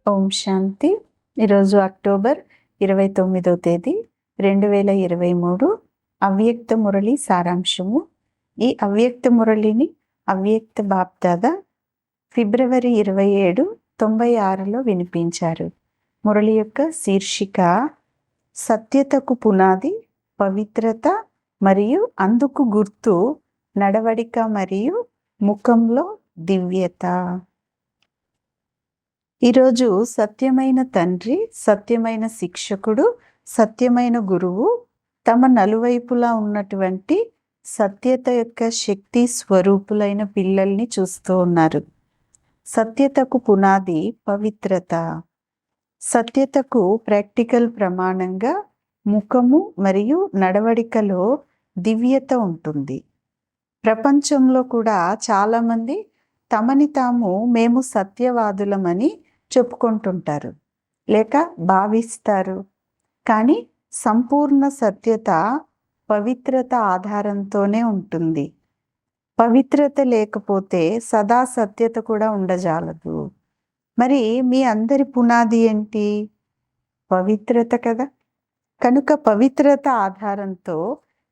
ఓం శాంతి. ఈరోజు అక్టోబర్ 29వ తేదీ 2023 అవ్యక్త మురళి సారాంశము. ఈ అవ్యక్త మురళిని అవ్యక్త బాప్దాదా ఫిబ్రవరి 27, 96లో వినిపించారు. మురళి యొక్క శీర్షిక సత్యతకు పునాది, పవిత్రత మరియు అందుకు గుర్తు, నడవడిక మరియు ముఖంలో దివ్యత. ఈరోజు సత్యమైన తండ్రి, సత్యమైన శిక్షకుడు, సత్యమైన గురువు తమ నలువైపులా ఉన్నటువంటి సత్యత యొక్క శక్తి స్వరూపులైన పిల్లల్ని చూస్తూ ఉన్నారు. సత్యతకు పునాది పవిత్రత. సత్యతకు ప్రాక్టికల్ ప్రమాణంగా ముఖము మరియు నడవడికలో దివ్యత ఉంటుంది. ప్రపంచంలో కూడా చాలామంది తమని తాము మేము సత్యవాదులమని చెప్పుకుంటుంటారు లేక భావిస్తారు. కానీ సంపూర్ణ సత్యత పవిత్రత ఆధారంతోనే ఉంటుంది. పవిత్రత లేకపోతే సదా సత్యత కూడా ఉండజాలదు. మరి మీ అందరి పునాది ఏంటి? పవిత్రత కదా. కనుక పవిత్రత ఆధారంతో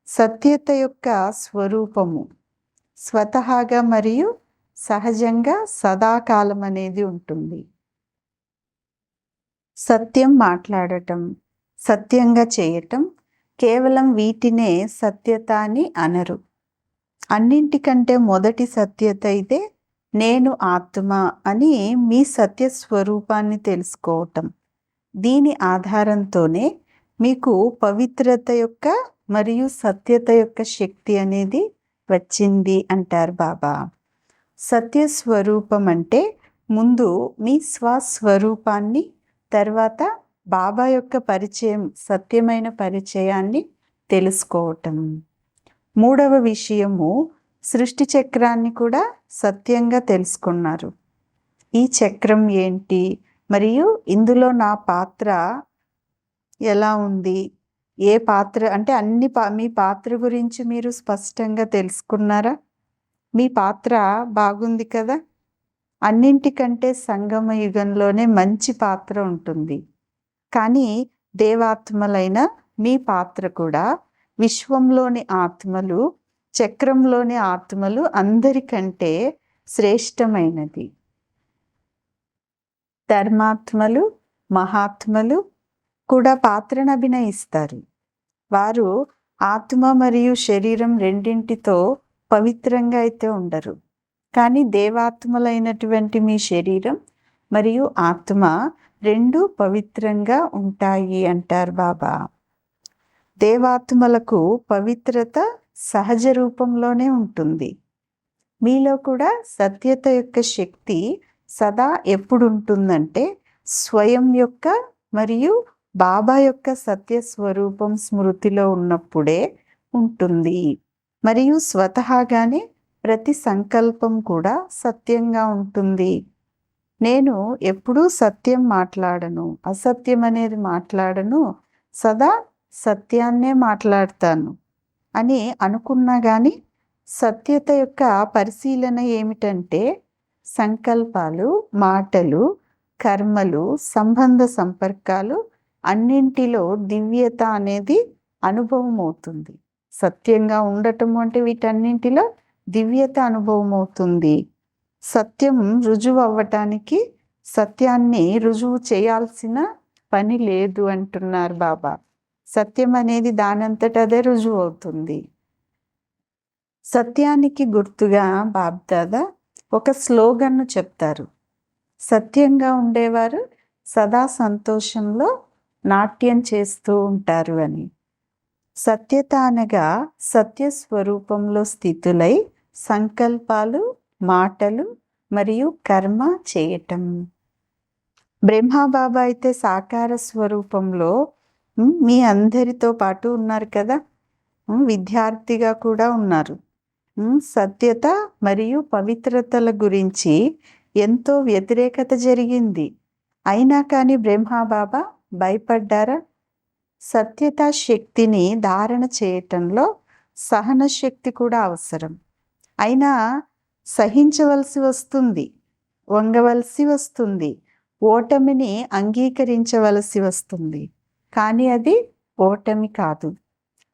సత్యత యొక్క స్వరూపము స్వతహాగా మరియు సహజంగా సదాకాలం అనేది ఉంటుంది. సత్యం మాట్లాడటం, సత్యంగా చేయటం కేవలం వీటినే సత్యత అని అనరు. అన్నింటికంటే మొదటి సత్యత ఇదే నేను ఆత్మ అని మీ సత్య స్వరూపాన్ని తెలుసుకోవటం. దీని ఆధారంతోనే మీకు పవిత్రత యొక్క మరియు సత్యత యొక్క శక్తి అనేది వచ్చింది అంటారు బాబా. సత్య స్వరూపం అంటే ముందు మీ స్వస్వరూపాన్ని, తర్వాత బాబా యొక్క పరిచయం, సత్యమైన పరిచయాన్ని తెలుసుకోవటం. మూడవ విషయము, సృష్టి చక్రాన్ని కూడా సత్యంగా తెలుసుకున్నారు. ఈ చక్రం ఏంటి మరియు ఇందులో నా పాత్ర ఎలా ఉంది, ఏ పాత్ర అంటే మీ పాత్ర గురించి మీరు స్పష్టంగా తెలుసుకున్నారా? మీ పాత్ర బాగుంది కదా. అన్నింటికంటే సంగమ యుగంలోనే మంచి పాత్ర ఉంటుంది. కానీ దేవాత్మలైన మీ పాత్ర కూడా విశ్వంలోని ఆత్మలు, చక్రంలోని ఆత్మలు అందరికంటే శ్రేష్టమైనది. ధర్మాత్మలు, మహాత్మలు కూడా పాత్రను అభినయిస్తారు. వారు ఆత్మ మరియు శరీరం రెండింటితో పవిత్రంగా అయితే ఉండరు. కానీ దేవాత్మలైనటువంటి మీ శరీరం మరియు ఆత్మ రెండు పవిత్రంగా ఉంటాయి అంటారు బాబా. దేవాత్మలకు పవిత్రత సహజ రూపంలోనే ఉంటుంది. మీలో కూడా సత్యత యొక్క శక్తి సదా ఎప్పుడు ఉంటుందంటే స్వయం యొక్క మరియు బాబా యొక్క సత్య స్వరూపం స్మృతిలో ఉన్నప్పుడే ఉంటుంది. మరియు స్వతహాగానే ప్రతి సంకల్పం కూడా సత్యంగా ఉంటుంది. నేను ఎప్పుడూ సత్యం మాట్లాడను, అసత్యం అనేది మాట్లాడను, సదా సత్యాన్నే మాట్లాడతాను అని అనుకున్నా కానీ సత్యత యొక్క పరిశీలన ఏమిటంటే సంకల్పాలు, మాటలు, కర్మలు, సంబంధ సంపర్కాలు అన్నింటిలో దివ్యత అనేది అనుభవం అవుతుంది. సత్యంగా ఉండటం అంటే వీటన్నింటిలో దివ్యత అనుభవం అవుతుంది. సత్యం రుజువు అవ్వటానికి సత్యాన్ని రుజువు చేయాల్సిన పని లేదు అంటున్నారు బాబా. సత్యం అనేది దానంతట అదే రుజువు అవుతుంది. సత్యానికి గుర్తుగా బాబ్దాదా ఒక స్లోగన్ను చెప్తారు. సత్యంగా ఉండేవారు సదా సంతోషంలో నాట్యం చేస్తూ ఉంటారు అని. సత్యత అనగా సత్య స్వరూపంలో స్థితులై సంకల్పాలు, మాటలు మరియు కర్మ చేయటం. బ్రహ్మబాబా అయితే సాకార స్వరూపంలో మీ అందరితో పాటు ఉన్నారు కదా. విద్యార్థిగా కూడా ఉన్నారు. సత్యత మరియు పవిత్రతల గురించి ఎంతో వ్యతిరేకత జరిగింది. అయినా కానీ బ్రహ్మబాబా భయపడ్డారా? సత్యత శక్తిని ధారణ చేయటంలో సహన శక్తి కూడా అవసరం. అయినా సహించవలసి వస్తుంది, వంగవలసి వస్తుంది, ఓటమిని అంగీకరించవలసి వస్తుంది. కానీ అది ఓటమి కాదు.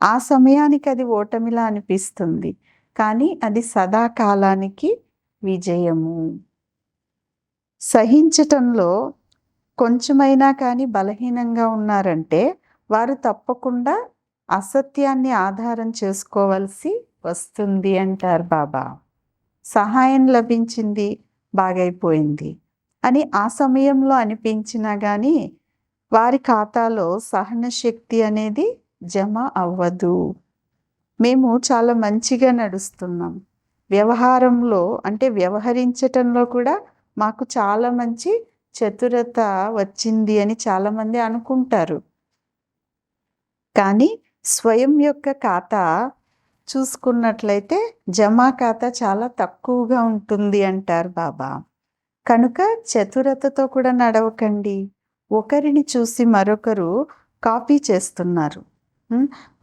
ఆ సమయానికి అది ఓటమిలా అనిపిస్తుంది. కానీ అది సదాకాలానికి విజయము. సహించటంలో కొంచెమైనా కానీ బలహీనంగా ఉన్నారంటే వారు తప్పకుండా అసత్యాన్ని ఆధారం చేసుకోవలసి వస్తుంది అంటారు బాబా. సహాయం లభించింది, బాగైపోయింది అని ఆ సమయంలో అనిపించినా కానీ వారి ఖాతాలో సహనశక్తి అనేది జమ అవ్వదు. మేము చాలా మంచిగా నడుస్తున్నాం. వ్యవహారంలో అంటే వ్యవహరించటంలో కూడా మాకు చాలా మంచి చతురత వచ్చింది అని చాలామంది అనుకుంటారు. కానీ స్వయం యొక్క ఖాతా చూసుకున్నట్లయితే జమా ఖాతా చాలా తక్కువగా ఉంటుంది అంటారు బాబా. కనుక చతురతతో కూడా నడవకండి. ఒకరిని చూసి మరొకరు కాపీ చేస్తున్నారు.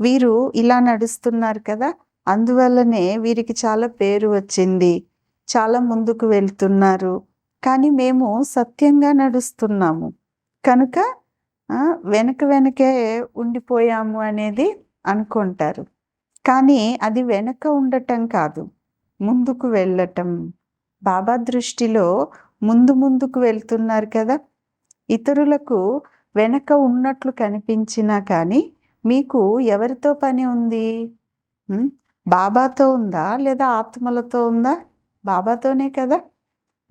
వీరు ఇలా నడుస్తున్నారు కదా, అందువల్లనే వీరికి చాలా పేరు వచ్చింది, చాలా ముందుకు వెళ్తున్నారు. కానీ మేము సత్యంగా నడుస్తున్నాము కనుక వెనకే ఉండిపోయాము అనేది అనుకుంటారు. కానీ అది వెనక ఉండటం కాదు, ముందుకు వెళ్ళటం. బాబా దృష్టిలో ముందుకు వెళ్తున్నారు కదా. ఇతరులకు వెనక ఉన్నట్లు కనిపించినా కానీ మీకు ఎవరితో పని ఉంది? బాబాతో ఉందా లేదా ఆత్మలతో ఉందా? బాబాతోనే కదా.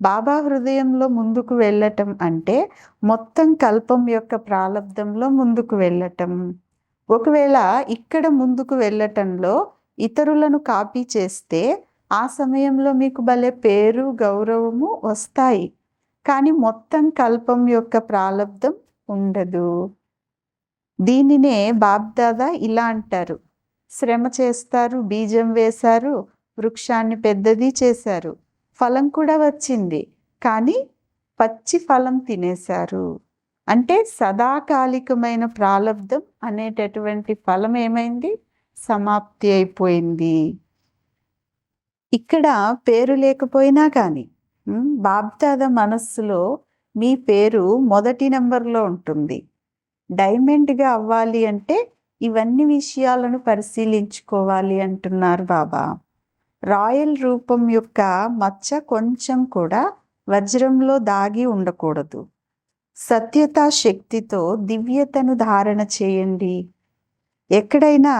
బాబా హృదయంలో ముందుకు వెళ్ళటం అంటే మొత్తం కల్పం యొక్క ప్రాలబ్ధంలో ముందుకు వెళ్ళటం. ఒకవేళ ఇక్కడ ముందుకు వెళ్ళటంలో ఇతరులను కాపీ చేస్తే ఆ సమయంలో మీకు భలే పేరు గౌరవము వస్తాయి. కానీ మొత్తం కల్పం యొక్క ప్రాలబ్ధం ఉండదు. దీనినే బాబ్దాదా ఇలా అంటారు. శ్రమ చేస్తారు, బీజం వేశారు, వృక్షాన్ని పెద్దది చేశారు, ఫలం కూడా వచ్చింది, కానీ పచ్చి ఫలం తినేశారు. అంటే సదాకాలికమైన ప్రాలబ్ధం అనేటటువంటి ఫలం ఏమైంది? సమాప్తి అయిపోయింది. ఇక్కడ పేరు లేకపోయినా కానీ బాబ్దాదా మనస్సులో మీ పేరు మొదటి నెంబర్లో ఉంటుంది. డైమండ్గా అవ్వాలి అంటే ఇవన్నీ విషయాలను పరిశీలించుకోవాలి అంటున్నారు బాబా. రాయల్ రూపం యొక్క మచ్చ కొంచెం కూడా వజ్రంలో దాగి ఉండకూడదు. సత్యతా శక్తితో దివ్యతను ధారణ చేయండి. ఎక్కడైనా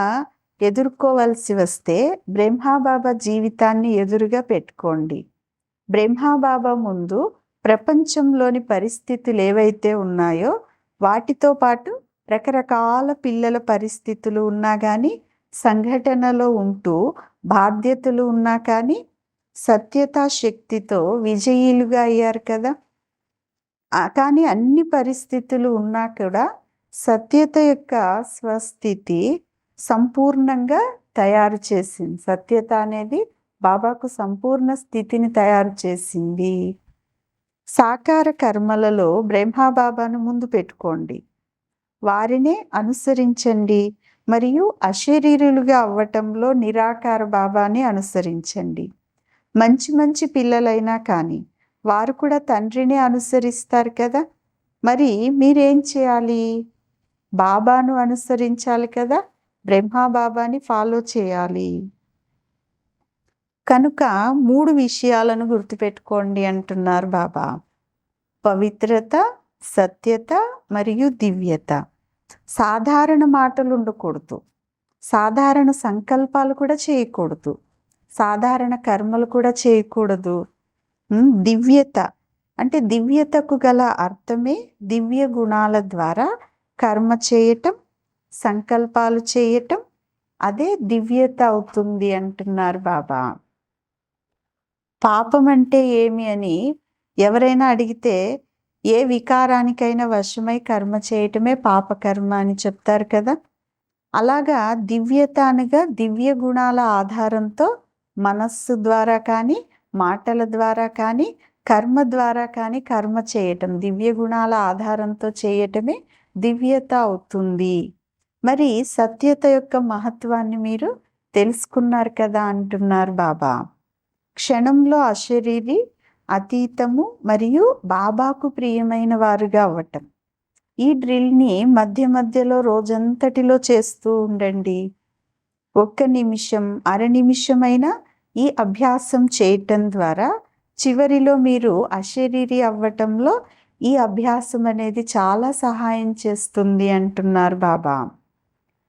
ఎదుర్కోవలసి వస్తే బ్రహ్మాబాబా జీవితాన్ని ఎదురుగా పెట్టుకోండి. బ్రహ్మాబాబా ముందు ప్రపంచంలోని పరిస్థితులు ఏవైతే ఉన్నాయో వాటితో పాటు రకరకాల పిల్లల పరిస్థితులు ఉన్నా కానీ, సంఘటనలో ఉంటూ బాధ్యతలు ఉన్నా కానీ సత్యతా శక్తితో విజయీలుగా అయ్యారు కదా. కానీ అన్ని పరిస్థితులు ఉన్నా కూడా సత్యత యొక్క స్వస్థితి సంపూర్ణంగా తయారు చేసింది. సత్యత అనేది బాబాకు సంపూర్ణ స్థితిని తయారు చేసింది. సాకార కర్మలలో బ్రహ్మబాబాను ముందు పెట్టుకోండి, వారినే అనుసరించండి. మరియు అశరీరులుగా అవ్వటంలో నిరాకార బాబాని అనుసరించండి. మంచి మంచి పిల్లలైనా కానీ వారు కూడా తండ్రిని అనుసరిస్తారు కదా. మరి మీరేం చేయాలి? బాబాను అనుసరించాలి కదా, బ్రహ్మబాబాని ఫాలో చేయాలి. కనుక 3 విషయాలను గుర్తుపెట్టుకోండి అంటున్నారు బాబా. పవిత్రత, సత్యత మరియు దివ్యత. సాధారణ మాటలు ఉండకూడదు, సాధారణ సంకల్పాలు కూడా చేయకూడదు, సాధారణ కర్మలు కూడా చేయకూడదు. దివ్యత అంటే దివ్యతకు గల అర్థమే దివ్య గుణాల ద్వారా కర్మ చేయటం, సంకల్పాలు చేయటం, అదే దివ్యత అవుతుంది అంటున్నారు బాబా. పాపం అంటే ఏమి అని ఎవరైనా అడిగితే ఏ వికారానికైనా వశమై కర్మ చేయటమే పాపకర్మ అని చెప్తారు కదా. అలాగా దివ్యత అనగా దివ్య గుణాల ఆధారంతో మనస్సు ద్వారా కానీ, మాటల ద్వారా కానీ, కర్మ ద్వారా కానీ కర్మ చేయటం, దివ్య గుణాల ఆధారంతో చేయటమే దివ్యత అవుతుంది. మరి సత్యత యొక్క మహత్వాన్ని మీరు తెలుసుకున్నారు కదా అంటున్నారు బాబా. క్షణంలో అశరీరి అతీతము మరియు బాబాకు ప్రియమైన వారుగా అవ్వటం. ఈ డ్రిల్‌ని మధ్య మధ్యలో రోజంతటిలో చేస్తూ ఉండండి. ఒక్క నిమిషం, అర నిమిషమైనా ఈ అభ్యాసం చేయటం ద్వారా చివరిలో మీరు అశరీరి అవ్వటంలో ఈ అభ్యాసం అనేది చాలా సహాయం చేస్తుంది అంటున్నారు బాబా.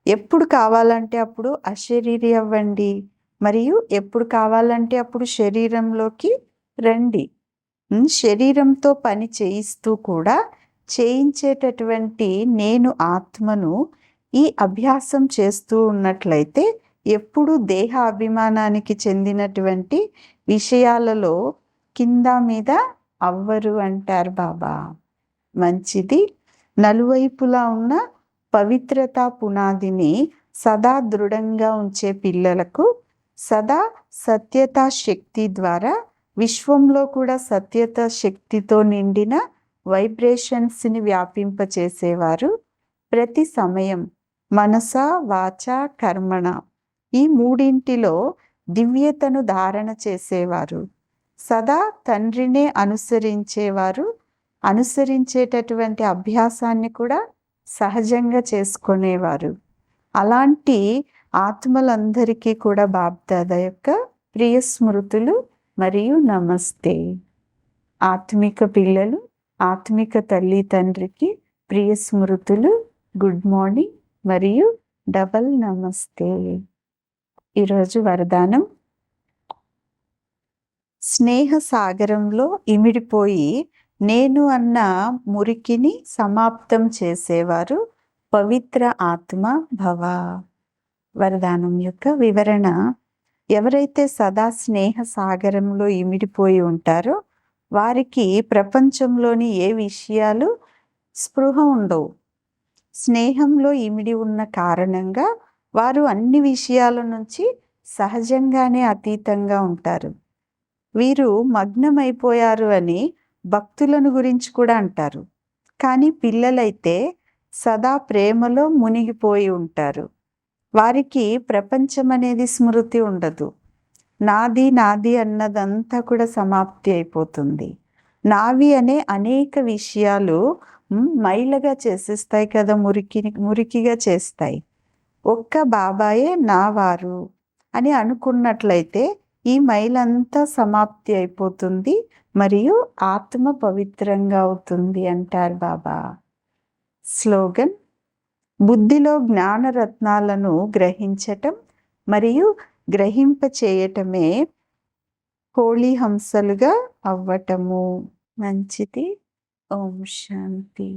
ఎప్పుడు కావాలంటే అప్పుడు అశరీరి అవ్వండి, మరియు ఎప్పుడు కావాలంటే అప్పుడు శరీరంలోకి రండి. శరీరంతో పని చేయిస్తూ కూడా చేయించేటటువంటి నేను ఆత్మను ఈ అభ్యాసం చేస్తూ ఉన్నట్లయితే ఎప్పుడు దేహ అభిమానానికి చెందినటువంటి విషయాలలో కింద మీద అవ్వరు అంటారు బాబా. మంచిది. నలువైపులా ఉన్న పవిత్రతా పునాదిని సదా దృఢంగా ఉంచే పిల్లలకు సదా సత్యతా శక్తి ద్వారా విశ్వంలో కూడా సత్యత శక్తితో నిండిన వైబ్రేషన్స్ని వ్యాపింపచేసేవారు. ప్రతి సమయం మనస, వాచ, కర్మణ ఈ మూడింటిలో దివ్యతను ధారణ చేసేవారు. సదా తండ్రినే అనుసరించేవారు. అనుసరించేటటువంటి అభ్యాసాన్ని కూడా సహజంగా చేసుకునేవారు. అలాంటి ఆత్మలందరికీ కూడా బాప్దాదా యొక్క ప్రియ స్మృతులు మరియు నమస్తే. ఆత్మిక పిల్లలు, ఆత్మిక తల్లి తండ్రికి ప్రియ స్మృతులు, గుడ్ మార్నింగ్ మరియు డబల్ నమస్తే. ఈరోజు వరదానం: స్నేహ సాగరంలో ఇమిడిపోయి నేను అన్న మురికిని సమాప్తం చేసేవారు పవిత్ర ఆత్మ భవ. వరదానం యొక్క వివరణ: ఎవరైతే సదా స్నేహ సాగరంలో ఇమిడిపోయి ఉంటారో వారికి ప్రపంచంలోని ఏ విషయాలు స్పృహ ఉండవు. స్నేహంలో ఇమిడి ఉన్న కారణంగా వారు అన్ని విషయాల నుంచి సహజంగానే అతీతంగా ఉంటారు. వీరు మగ్నమైపోయారు అని భక్తులను గురించి కూడా అంటారు. కానీ పిల్లలైతే సదా ప్రేమలో మునిగిపోయి ఉంటారు. వారికి ప్రపంచం అనేది స్మృతి ఉండదు. నాది నాది అన్నదంతా కూడా సమాప్తి అయిపోతుంది. నావి అనే అనేక విషయాలు మైలగా చేసేస్తాయి కదా, మురికిగా చేస్తాయి. ఒక్క బాబాయే నా వారు అని అనుకున్నట్లయితే ఈ మైలంతా సమాప్తి అయిపోతుంది మరియు ఆత్మ పవిత్రంగా అవుతుంది అంటారు బాబా. స్లోగన్: బుద్ధిలో జ్ఞానరత్నాలను గ్రహించటం మరియు గ్రహింప చేయటమే హోళీ హంసలుగా అవ్వటము. మంచిది. ఓం శాంతి.